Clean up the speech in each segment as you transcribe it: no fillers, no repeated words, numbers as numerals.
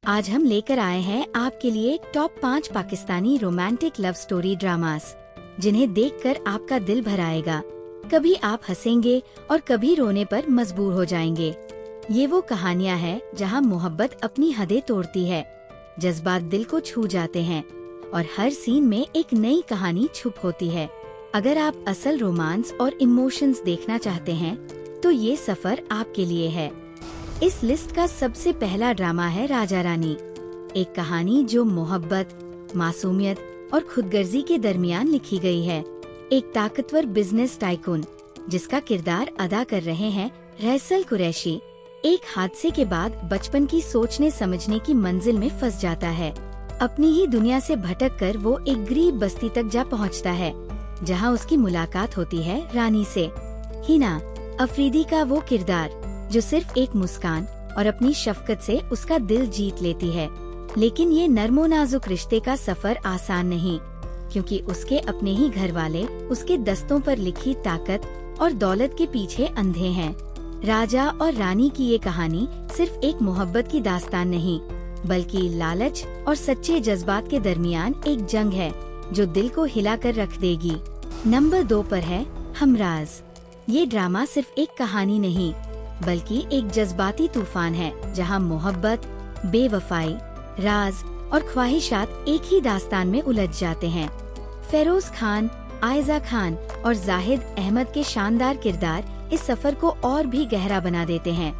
आज हम लेकर आए हैं आपके लिए top 5 Pakistani romantic love story dramas, जिन्हें देखकर आपका दिल भर आएगा। कभी आप हंसेंगे और कभी रोने पर मजबूर हो जाएंगे। ये वो कहानियाँ हैं जहाँ मोहब्बत अपनी हदें तोड़ती है, जज्बात दिल को छू जाते हैं और हर सीन में एक नई कहानी छुप होती है। अगर आप असल रोमांस और इमोशंस देखना चाहते हैं तो ये सफर आपके लिए है। इस लिस्ट का सबसे पहला ड्रामा है राजा रानी, एक कहानी जो मोहब्बत, मासूमियत और खुदगर्जी के दरमियान लिखी गई है। एक ताकतवर बिजनेस टाइकून जिसका किरदार अदा कर रहे हैं रहसल कुरैशी, एक हादसे के बाद बचपन की सोचने समझने की मंजिल में फंस जाता है। अपनी ही दुनिया से भटककर वो एक गरीब बस्ती तक जा पहुंचता है, जहां उसकी मुलाकात होती है रानी से। हिना अफरीदी का वो किरदार जो सिर्फ एक मुस्कान और अपनी शफकत से उसका दिल जीत लेती है। लेकिन ये नर्मो नाजुक रिश्ते का सफर आसान नहीं, क्योंकि उसके अपने ही घर वाले उसके दस्तों पर लिखी ताकत और दौलत के पीछे अंधे हैं। राजा और रानी की ये कहानी सिर्फ एक मोहब्बत की दास्तान नहीं, बल्कि लालच और सच्चे जज्बात के दरमियान एक जंग है जो दिल को हिलाकर रख देगी। नंबर 2 पर है हमराज। ये ड्रामा सिर्फ एक कहानी नहीं, बल्कि एक जज्बाती तूफान है, जहां मोहब्बत, बेवफाई, राज और ख्वाहिशात एक ही दास्तान में उलझ जाते हैं। फेरोज खान, आयजा खान और जाहिद अहमद के शानदार किरदार इस सफर को और भी गहरा बना देते हैं।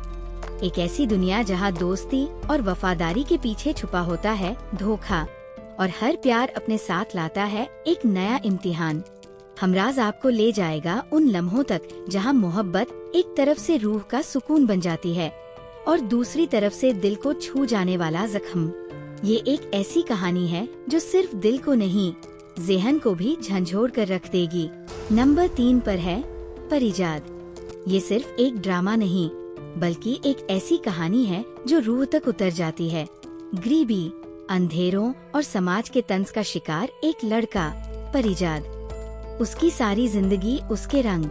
एक ऐसी दुनिया जहां दोस्ती और वफादारी के पीछे छुपा होता है धोखा, और हर प्यार अपने साथ लाता है एक नया इम्तिहान। हमराज आपको ले जाएगा उन लम्हों तक जहां मोहब्बत एक तरफ से रूह का सुकून बन जाती है और दूसरी तरफ से दिल को छू जाने वाला जख्म। ये एक ऐसी कहानी है जो सिर्फ दिल को नहीं, ज़हन को भी झंझोड़ कर रख देगी। नंबर 3 पर है परिजाद। ये सिर्फ एक ड्रामा नहीं, बल्कि एक ऐसी कहानी है जो रूह तक उतर जाती है। गरीबी, अंधेरों और समाज के तंज का शिकार एक लड़का परिजाद। उसकी सारी जिंदगी उसके रंग,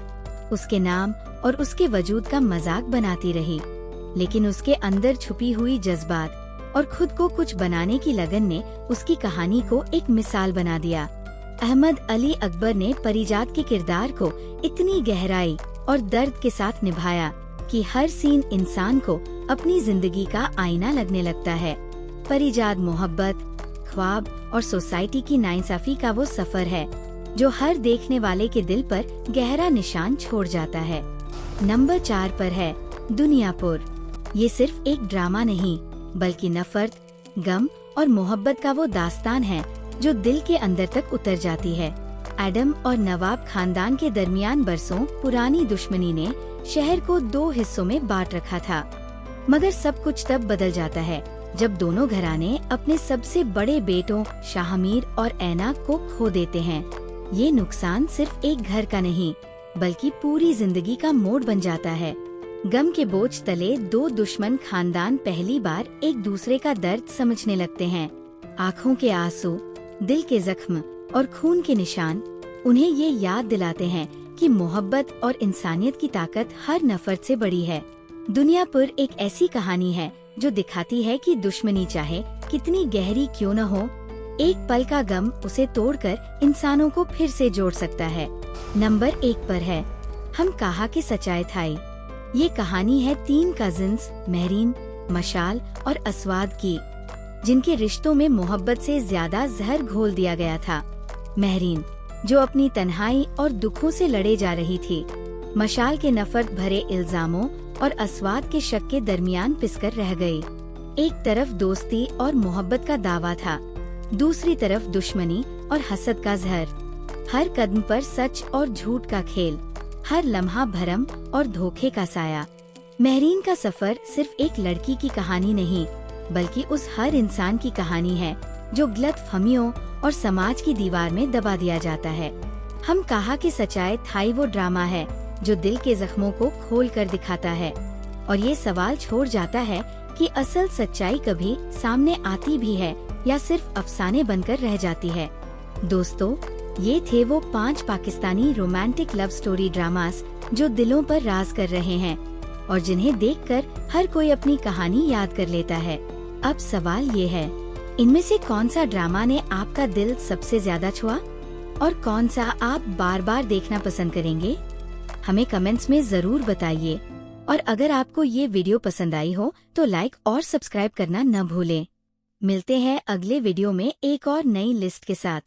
उसके नाम और उसके वजूद का मजाक बनाती रही, लेकिन उसके अंदर छुपी हुई जज्बात और खुद को कुछ बनाने की लगन ने उसकी कहानी को एक मिसाल बना दिया। अहमद अली अकबर ने परिजाद के किरदार को इतनी गहराई और दर्द के साथ निभाया कि हर सीन इंसान को अपनी जिंदगी का आईना लगने लगता है। परिजाद मोहब्बत, ख्वाब और सोसाइटी की नाइंसाफी का वो सफर है जो हर देखने वाले के दिल पर गहरा निशान छोड़ जाता है। नंबर 4 पर है दुनियापुर। ये सिर्फ एक ड्रामा नहीं, बल्कि नफरत, गम और मोहब्बत का वो दास्तान है जो दिल के अंदर तक उतर जाती है। एडम और नवाब खानदान के दरमियान बरसों पुरानी दुश्मनी ने शहर को 2 हिस्सों में बांट रखा था, मगर सब कुछ तब बदल जाता है जब दोनों घराने अपने सबसे बड़े बेटों शाहमीर और ऐनाक को खो देते हैं। ये नुकसान सिर्फ एक घर का नहीं, बल्कि पूरी जिंदगी का मोड़ बन जाता है। गम के बोझ तले 2 दुश्मन खानदान पहली बार एक दूसरे का दर्द समझने लगते हैं। आँखों के आंसू, दिल के जख्म और खून के निशान उन्हें ये याद दिलाते हैं कि मोहब्बत और इंसानियत की ताकत हर नफरत से बड़ी है। दुनियापुर एक ऐसी कहानी है जो दिखाती है कि दुश्मनी चाहे कितनी गहरी क्यों न हो, एक पल का गम उसे तोड़कर इंसानों को फिर से जोड़ सकता है। नंबर 1 पर है हम कहा कि सच्चाई थाई। ये कहानी है 3 कजिन्स महरीन, मशाल और अस्वाद की, जिनके रिश्तों में मोहब्बत से ज्यादा जहर घोल दिया गया था। महरीन जो अपनी तन्हाई और दुखों से लड़े जा रही थी, मशाल के नफरत भरे इल्जामों और अस्वाद के शक के दरमियान पिसकर रह गई। एक तरफ दोस्ती और मोहब्बत का दावा था, दूसरी तरफ दुश्मनी और हसद का जहर। हर कदम पर सच और झूठ का खेल, हर लम्हा भरम और धोखे का साया। महरीन का सफर सिर्फ एक लड़की की कहानी नहीं, बल्कि उस हर इंसान की कहानी है जो गलतफहमियों और समाज की दीवार में दबा दिया जाता है। हम कहा कि सच्चाई थाई वो ड्रामा है जो दिल के जख्मों को खोल कर दिखाता है और ये सवाल छोड़ जाता है कि असल सच्चाई कभी सामने आती भी है या सिर्फ अफसाने बनकर रह जाती है। दोस्तों, ये थे वो 5 Pakistani romantic love story dramas जो दिलों पर राज कर रहे हैं और जिन्हें देखकर हर कोई अपनी कहानी याद कर लेता है। अब सवाल ये है, इनमें से कौन सा ड्रामा ने आपका दिल सबसे ज्यादा छुआ और कौन सा आप बार बार देखना पसंद करेंगे? हमें कमेंट्स में जरूर बताइए। और अगर आपको ये वीडियो पसंद आई हो तो लाइक और सब्सक्राइब करना न भूलें। मिलते हैं अगले वीडियो में एक और नई लिस्ट के साथ।